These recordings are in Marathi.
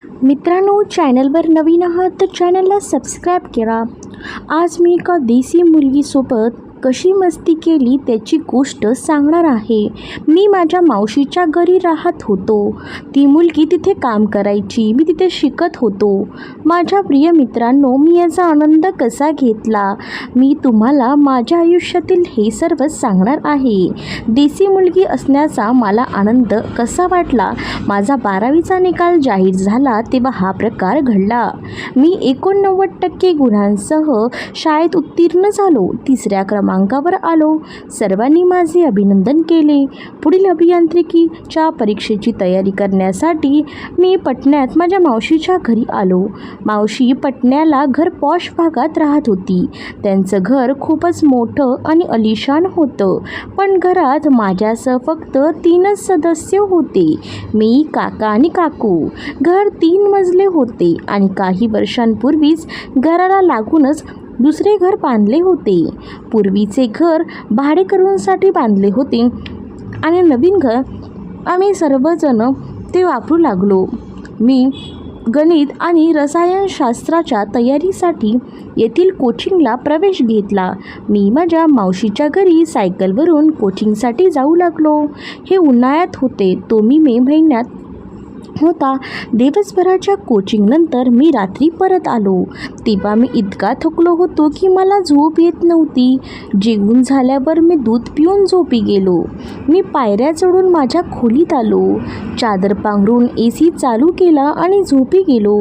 मित्रांनो, चॅनलवर नवीन आहात तर चॅनलला सबस्क्राईब करा. आज मी एका देसी मुलगीसोबत कशी मस्ती केली त्याची गोष्ट सांगणार आहे. मी माझ्या मावशीच्या घरी राहत होतो. ती मुलगी तिथे काम करायची, मी तिथे शिकत होतो. माझ्या प्रिय मित्रांनो, मी याचा आनंद कसा घेतला मी तुम्हाला माझ्या आयुष्यातील हे सर्व सांगणार आहे. देसी मुलगी असण्याचा मला आनंद कसा वाटला. माझा 12वीचा निकाल जाहीर झाला तेव्हा हा प्रकार घडला. मी 89% गुणांसह शाळेत उत्तीर्ण झालो. 3ऱ्या क्रमांकावर आलो. सर्वांनी माझे अभिनंदन केले. पुढील अभियांत्रिकीच्या परीक्षेची तयारी करण्यासाठी मी पटण्यात माझ्या मावशीच्या घरी आलो. मावशी पटण्याला घर पॉश भागात राहत होती. त्यांचं घर खूपच मोठं आणि आलिशान होतं. पण घरात माझ्यासह फक्त 3च सदस्य होते, मी, काका आणि काकू. घर 3 मजले होते आणि काही वर्षांपूर्वीच घराला लागूनच दुसरे घर बांधले होते. पूर्वीचे घर भाडेकरूंसाठी बांधले होते आणि नवीन घर आम्ही सर्वजण ते वापरू लागलो. मी गणित आणि रसायनशास्त्राच्या तयारीसाठी येथील कोचिंगला प्रवेश घेतला. मी माझ्या मावशीच्या घरी सायकलवरून कोचिंगसाठी जाऊ लागलो. हे उन्हाळ्यात होते, तो मी मे महिन्यात होता. दिवसभराच्या कोचिंगनंतर मी रात्री परत आलो. तेव्हा मी इतका थकलो होतो की मला झोप येत नव्हती. जेवून झाल्यावर मी दूध पिऊन झोपी गेलो. मी पायऱ्या चढून माझ्या खोलीत आलो. चादर पांघरून AC चालू केला आणि झोपी गेलो.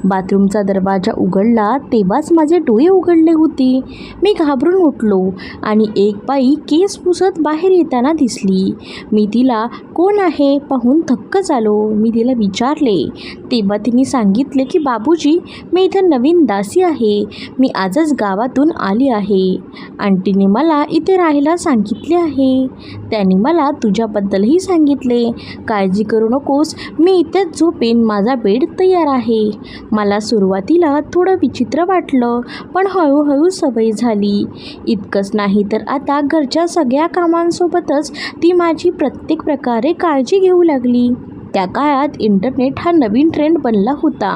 बाथरूमचा दरवाजा उघडला तेव्हाच माझे डोळे उघडले होते. मी घाबरून उठलो आणि एक बाई केस पुसत बाहेर येताना दिसली. मी तिला कोण आहे पाहून थक्क झालो. मी तिला विचारले तेव्हा तिने सांगितले की बाबूजी, मी इथं नवीन दासी आहे. मी आजच गावातून आली आहे. आंटीने मला इथे राहायला सांगितले आहे. त्यांनी मला तुझ्याबद्दलही सांगितले. काळजी करू नकोस, मी इथेच झोपेन. माझा बेड तयार आहे. मला सुरुवातीला थोडं विचित्र वाटलं, पण हळूहळू सवय झाली. इतकंच नाही तर आता घरच्या सगळ्या कामांसोबतच ती माझी प्रत्येक प्रकारे काळजी घेऊ लागली. त्या काळात इंटरनेट हा नवीन ट्रेंड बनला होता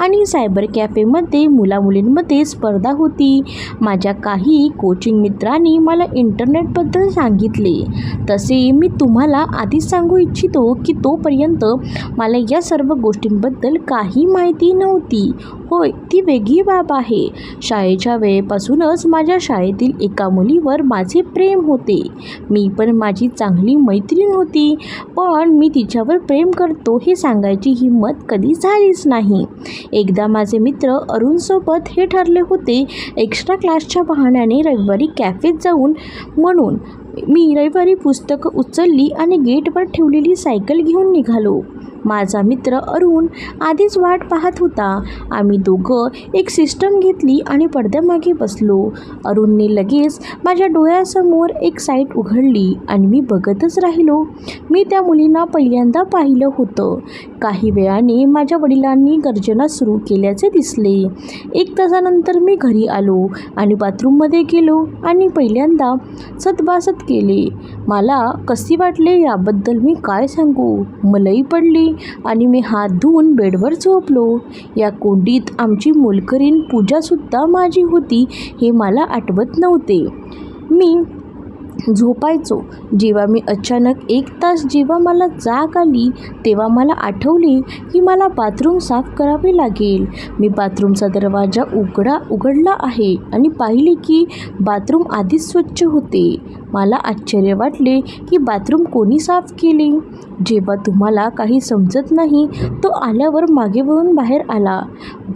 आणि सायबर कॅफेमध्ये मुलामुलींमध्ये स्पर्धा होती. माझ्या काही कोचिंग मित्रांनी मला इंटरनेटबद्दल सांगितले. तसे मी तुम्हाला आधीच सांगू इच्छितो की तोपर्यंत मला या सर्व गोष्टींबद्दल काही माहिती नव्हती. होय, ती वेगळी बाब आहे. शाळेच्या वेळेपासूनच माझ्या शाळेतील एका मुलीवर माझे प्रेम होते. मी पण माझी चांगली मैत्रीण होती, पण मी तिच्यावर प्रेम करतो हे सांगायची हिंमत कधी झालीच नाही. एकदा माझे मित्र अरुणसोबत हे ठरले होते एक्स्ट्रा क्लासच्या बहाण्याने रविवारी कॅफेत जाऊन. म्हणून मी रविवारी पुस्तकं उचलली आणि गेटवर ठेवलेली सायकल घेऊन निघालो. माझा मित्र अरुण आधीच वाट पाहत होता. आम्ही दोघं एक सिस्टम घेतली आणि पडद्यामागे बसलो. अरुणने लगेच माझ्या डोळ्यासमोर एक साईट उघडली आणि मी बघतच राहिलो. मी त्या मुलींना पहिल्यांदा पाहिलं होतं. काही वेळाने माझ्या वडिलांनी गर्जना सुरू केल्याचे दिसले. 1 तासानंतर मी घरी आलो आणि बाथरूममध्ये गेलो आणि पहिल्यांदा सतबासत केले. मला कसे वाटले याबद्दल मी काय सांगू. मलई पडली आणि मी हात धुवून बेडवर झोपलो. या कोंडीत आमची मोलकरीण पूजासुद्धा माझी होती हे मला आठवत नव्हते. मी झोपायचो. जेव्हा मी अचानक 1 तास जेव्हा मला जाग आली तेव्हा मला आठवले की मला बाथरूम साफ करावे लागेल. मी बाथरूमचा दरवाजा उघडला आहे आणि पाहिले की बाथरूम आधीच स्वच्छ होते. मला आश्चर्य वाटले की बाथरूम कोणी साफ केले. जेव्हा तुम्हाला काही समजत नाही तो आल्यावर मागे वळून बाहेर आला.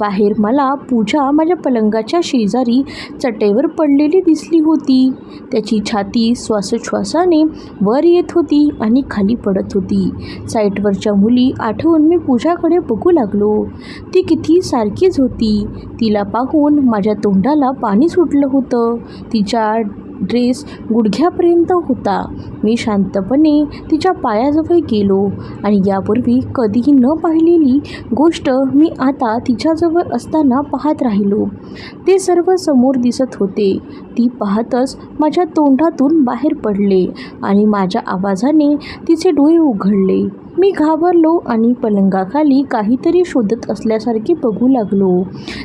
बाहेर मला पूजा माझ्या पलंगाच्या शेजारी चटईवर पडलेली दिसली होती. त्याची छाती श्वासोच्छ्वासाने वर येत होती आणि खाली पडत होती. साईटवरच्या मुली आठवून मी पूजाकडे बघू लागलो. ती किती सारखीच होती. तिला पाहून माझ्या तोंडाला पाणी सुटलं होतं. तिचा ड्रेस गुडघ्यापर्यंत होता. मी शांतपणे तिच्या पायाजवळ गेलो आणि यापूर्वी कधीही न पाहिलेली गोष्ट मी आता तिच्याजवळ असताना पाहत राहिलो. ते सर्व समोर दिसत होते. ती पाहतच माझ्या तोंडातून बाहेर पडले आणि माझ्या आवाजाने तिचे डोळे उघडले. मी घाबरलो आणि पलंगाखाली काहीतरी शोधत असल्यासारखे बघू लागलो.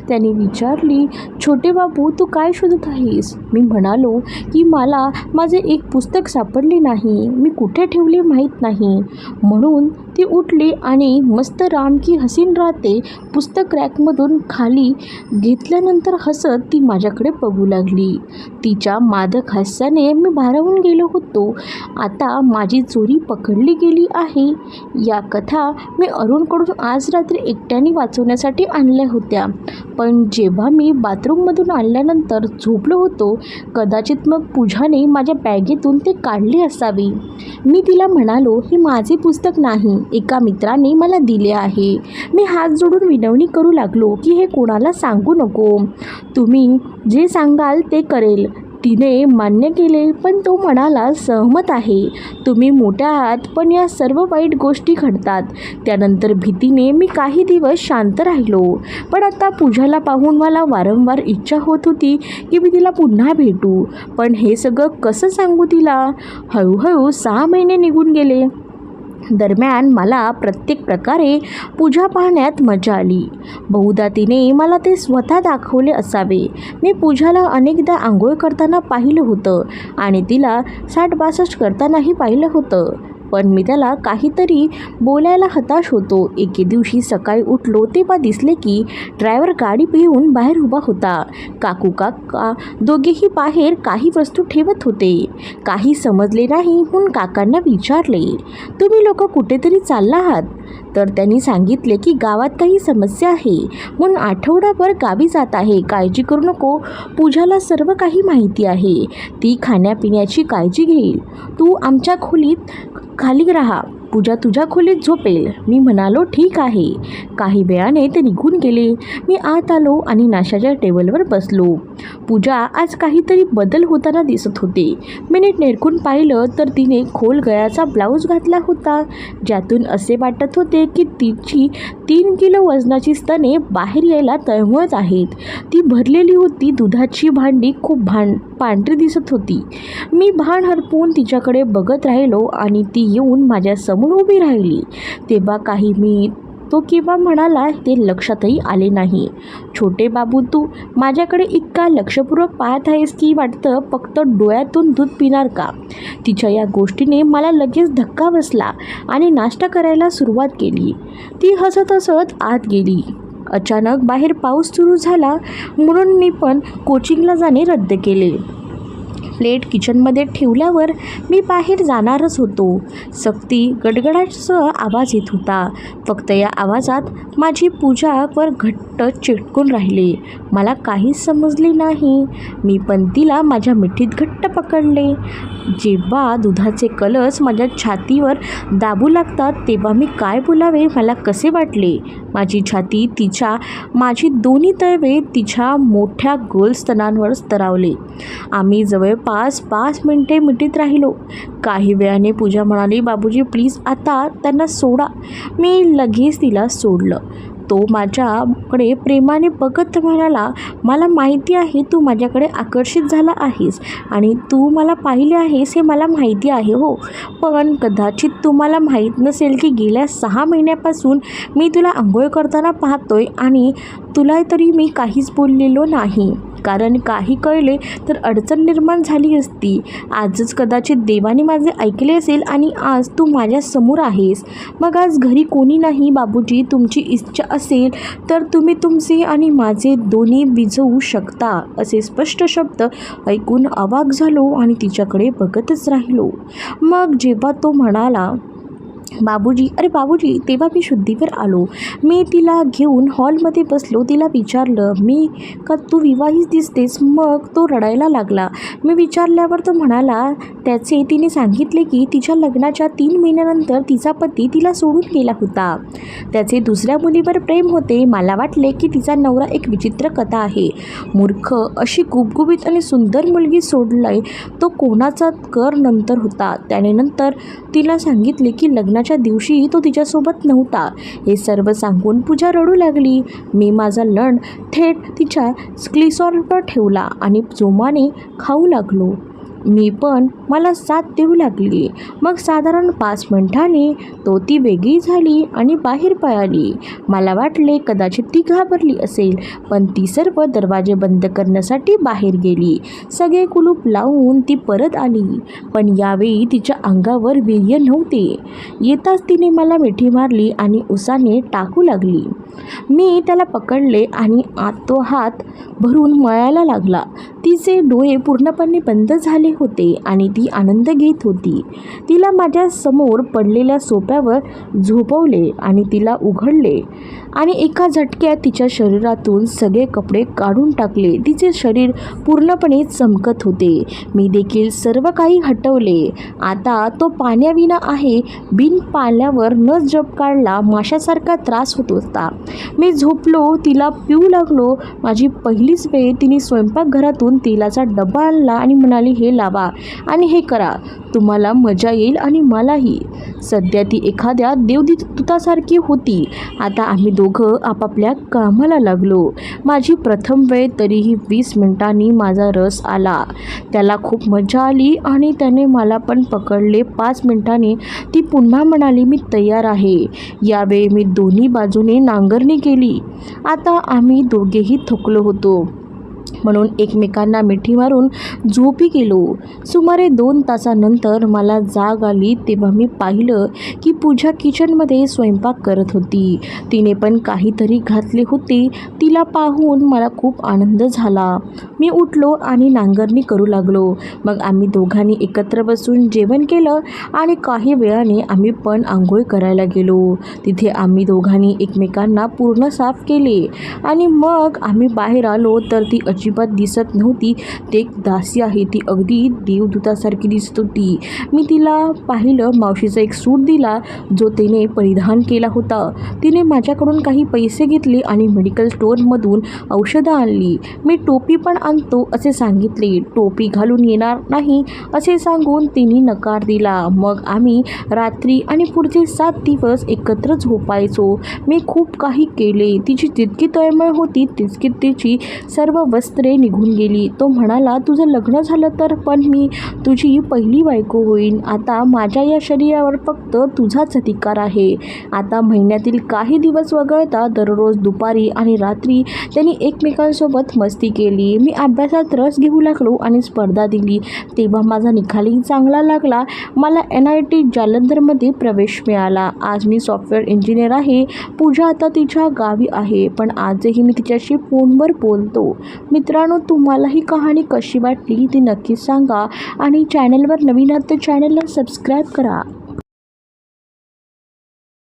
त्याने विचारली, छोटे बाबू तू काय शोधत आहेस? मी म्हणालो की मला माझे एक पुस्तक सापडले नाही, मी कुठे ठेवले माहीत नाही. म्हणून ती उठली आणि मस्त राम की हसीन राहते पुस्तक रॅकमधून खाली घेतल्यानंतर हसत ती माझ्याकडे बघू लागली. तिच्या मादक हास्याने मी भारावून गेलो होतो. आता माझी चोरी पकडली गेली आहे. या कथा मी अरुणकडून आज रात्री एकट्याने वाचवण्यासाठी आणल्या होत्या, पण जेव्हा मी बाथरूममधून आणल्यानंतर झोपलो होतो, कदाचित मग पूजाने माझ्या बॅगेतून ते काढले असावे. मी तिला म्हणालो, हे माझे पुस्तक नाही, एका मित्राने मला दिले आहे. मी हात जोडून विनवणी करू लागलो की हे कोणाला सांगू नको, तुम्ही जे सांगाल ते करेल. तिने मान्य केले, पण तो म्हणाला, सहमत आहे, तुम्ही मोठ्या आहात, पण या सर्व वाईट गोष्टी घडतात. त्यानंतर भीतीने मी काही दिवस शांत राहिलो. पण आता पूजाला पाहून मला वारंवार इच्छा होत होती की मी तिला पुन्हा भेटू. पण हे सगळं कसं सांगू तिला? हळूहळू 6 महिने निघून गेले. दरम्यान मला प्रत्येक प्रकारे पूजा पाहण्यात मजा आली. बहुधा तिने मला ते स्वतः दाखवले असावे. मी पूजाला अनेकदा आंघोळ करताना पाहिलं होतं आणि तिला 60-62 करतानाही पाहिलं होतं, पण मी त्याला काहीतरी बोलायला हताश होतो. एके दिवशी सकाळी उठलो तेव्हा दिसले की ड्रायव्हर गाडी पिऊन बाहेर उभा होता. काकू काका दोघेही बाहेर काही वस्तू ठेवत होते. काही समजले नाही म्हणून काकांना विचारले, तुम्ही लोक कुठेतरी चालला आहात? तर त्यांनी सांगितले की गावात काही समस्या आहे म्हणून आठवडाभर गावी जात आहे, काळजी करू नको, पूजाला सर्व काही माहिती आहे, ती खाण्यापिण्याची काळजी घेईल, तू आमच्या खोलीत खाली राहा, पूजा तुझ्या खोलीत झोपेल. मी म्हणालो, ठीक आहे. काही वेळाने ते निघून गेले. मी आत आलो आणि नाश्त्याच्या टेबलवर बसलो. पूजा आज काहीतरी बदल होताना दिसत होते. मी नीट नेरखून पाहिलं तर तिने खोल गळ्याचा ब्लाऊज घातला होता, ज्यातून असे वाटत होते की तिची 3 किलो वजनाची स्तने बाहेर यायला तळमळत आहेत. ती भरलेली होती. दुधाची भांडी खूप पांढरी दिसत होती. मी भान हरपून तिच्याकडे बघत राहिलो आणि ती येऊन माझ्या समोर उभी राहिली. तेव्हा काही मी तो केव्हा म्हणाला ते लक्षातही आले नाही. छोटे बाबू तू माझ्याकडे इतका लक्षपूर्वक पाहत आहेस की वाटतं फक्त डोळ्यातून दूध पिणार का? तिच्या या गोष्टीने मला लगेच धक्का बसला आणि नाश्ता करायला सुरुवात केली. ती हसत हसत आत गेली. अचानक बाहेर पाऊस सुरू झाला म्हणून मी पण कोचिंगला जाणे रद्द केले. प्लेट किचनमध्ये ठेवल्यावर मी बाहेर जाणारच होतो. सक्ती गडगडाटसह आवाज येत होता. फक्त या आवाजात माझी पूजावर घट्ट चिटकून राहिले. मला काहीच समजले नाही. मी पण तिला माझ्या मिठीत घट्ट पकडले. जेव्हा दुधाचे कलस माझ्या छातीवर दाबू लागतात तेव्हा मी काय बोलावे मला कसे वाटले. माझी छाती माझी दोन्ही तळवे तिच्या मोठ्या गोल स्तनांवर स्तरावले. आम्ही जवळपास 5 मिनिटे मिठीत राहिलो. काही वेळाने पूजा म्हणाली, बाबूजी प्लीज आता त्यांना सोडा. मी लगेच तिला सोडलं. तो माझ्याकडे प्रेमाने बघत म्हणाला, मला माहिती आहे तू माझ्याकडे आकर्षित झाला आहेस आणि तू मला पाहिले आहेस हे मला माहिती आहे हो, पण कदाचित तुम्हाला माहीत नसेल की गेल्या 6 महिन्यापासून मी तुला आंघोळ करताना पाहतोय आणि तुला तरी मी काहीच बोललेलो नाही, कारण काही कळले तर अडचण निर्माण झाली असती. आजच कदाचित देवाने माझे ऐकले असेल आणि आज तू माझ्या समोर आहेस. मग आज घरी कोणी नाही बाबूजी, तुमची इच्छा असेल तर तुम्ही तुमचे आणि माझे दोन्ही विझवू शकता. असे स्पष्ट शब्द ऐकून अवाक झालो आणि तिच्याकडे बघतच राहिलो. मग जेव्हा तो म्हणाला बाबूजी, अरे बाबूजी, तेव्हा मी शुद्धीवर आलो. मी तिला घेऊन हॉलमध्ये बसलो. तिला विचारलं, मी का तू विवाहित दिसतेस? मग तो रडायला लागला. मी विचारल्यावर तो म्हणाला तिने सांगितले की तिच्या लग्नाच्या 3 महिन्यानंतर तिचा पती तिला सोडून गेला होता. त्याचे दुसऱ्या मुलीवर प्रेम होते. मला वाटले की तिचा नवरा एक विचित्र कथा आहे. मूर्ख, अशी गुबगुबीत आणि सुंदर मुलगी सोडलाय तो कोणाचा कर नंतर होता. त्याने नंतर तिला सांगितले की लग्नाच्या दिवशी तो तिच्यासोबत नव्हता. हे सर्व सांगून पूजा रडू लागली. मी माझा लंड थेट तिच्या स्क्लिसॉरवर ठेवला आणि जोमाने खाऊ लागलो. मी पण मला साथ देऊ लागली. मग साधारण 5 मिनिटांनी ती वेगळी झाली आणि बाहेर पळाली. मला वाटले कदाचित ती घाबरली असेल, पण ती सर्व दरवाजे बंद करण्यासाठी बाहेर गेली. सगळे कुलूप लावून ती परत आली, पण यावेळी तिच्या अंगावर वीर्य नव्हते. येताच तिने मला मिठी मारली आणि उसाने टाकू लागली. मी त्याला पकडले आणि तो हात भरून मळायला लागला. तिचे डोळे पूर्णपणे बंद झाले होते आणि ती आनंद घेत होती. तिला माझ्या समोर पडलेल्या सोफ्यावर झोपवले आणि तिला उघडले आणि एका झटक्यात तिच्या शरीरातून सगळे कपडे काढून टाकले. तिचे शरीर पूर्णपणे चमकत होते. मी देखील सर्व काही हटवले. आता तो पाण्याविना आहे. बिन पाण्यावर न जप काढला माशासारखा त्रास होत होता. मी झोपलो, तिला पिऊ लागलो. माझी पहिलीच वेळ. तिने स्वयंपाकघरातून तेलाचा डबा आणला आणि म्हणाली, हे लावा आणि हे करा, तुम्हाला मजा येईल आणि मलाही. सध्या ती एखाद्या देवदूतासारखी होती. आता आम्ही दोघं आपापल्या कामाला लागलो. माझी प्रथम वेळ. तरीही 20 मिनिटांनी माझा रस आला. त्याला खूप मजा आली आणि त्याने मला पण पकडले. 5 मिनिटांनी ती पुन्हा म्हणाली, मी तयार आहे. यावेळी मी दोन्ही बाजूने नांगरणी केली. आता आम्ही दोघेही थकलो होतो, म्हणून एकमेकांना मिठी मारून झोपी गेलो. सुमारे 2 तासानंतर मला जाग आली. तेव्हा मी पाहिलं की पूजा किचनमध्ये स्वयंपाक करत होती. तिने पण काहीतरी घातले होते. तिला पाहून मला खूप आनंद झाला. मी उठलो आणि नांगरणी करू लागलो. मग आम्ही दोघांनी एकत्र बसून जेवण केलं आणि काही वेळाने आम्ही पण आंघोळ करायला गेलो. तिथे आम्ही दोघांनी एकमेकांना पूर्ण साफ केले आणि मग आम्ही बाहेर आलो तर ती अजिबात दिसत नव्हती. ती एक दासी आहे. ती अगदी देवदूतासारखी दिसत होती. मी तिला पाहिलं. मावशीचा एक सूट दिला जो तिने परिधान केला होता. तिने माझ्याकडून काही पैसे घेतले आणि मेडिकल स्टोअरमधून औषधं आणली. मी टोपी पण आणतो असे सांगितले. टोपी घालून येणार नाही असे सांगून तिने नकार दिला. मग आम्ही रात्री आणि पुढचे 7 दिवस एकत्र झोपायचो. मी खूप काही केले. तिची जितकी तळमळ होती तितकी तिची सर्व वस्त्रे निघून गेली. तो म्हणाला, तुझं लग्न झालं तर पण मी तुझी पहिली बायको होईन. आता माझ्या या शरीरावर फक्त तुझाच अधिकार आहे. आता महिन्यातील काही दिवस वगळता दररोज दुपारी आणि रात्री त्यांनी एकमेकांसोबत मस्ती केली. मी अभ्यासात रस घेऊ लागलो आणि स्पर्धा दिली. तेव्हा माझा निकालही चांगला लागला. मला NIT जालंधरमध्ये प्रवेश मिळाला. आज मी सॉफ्टवेअर इंजिनियर आहे. पूजा आता तिच्या गावी आहे, पण आजही मी तिच्याशी फोनवर बोलतो. मित्रांनो, तुम्हाला ही कहाणी कशी वाटली ती नक्कीच सांगा आणि चॅनलवर नवीन आहात तर चॅनलला सबस्क्राईब करा.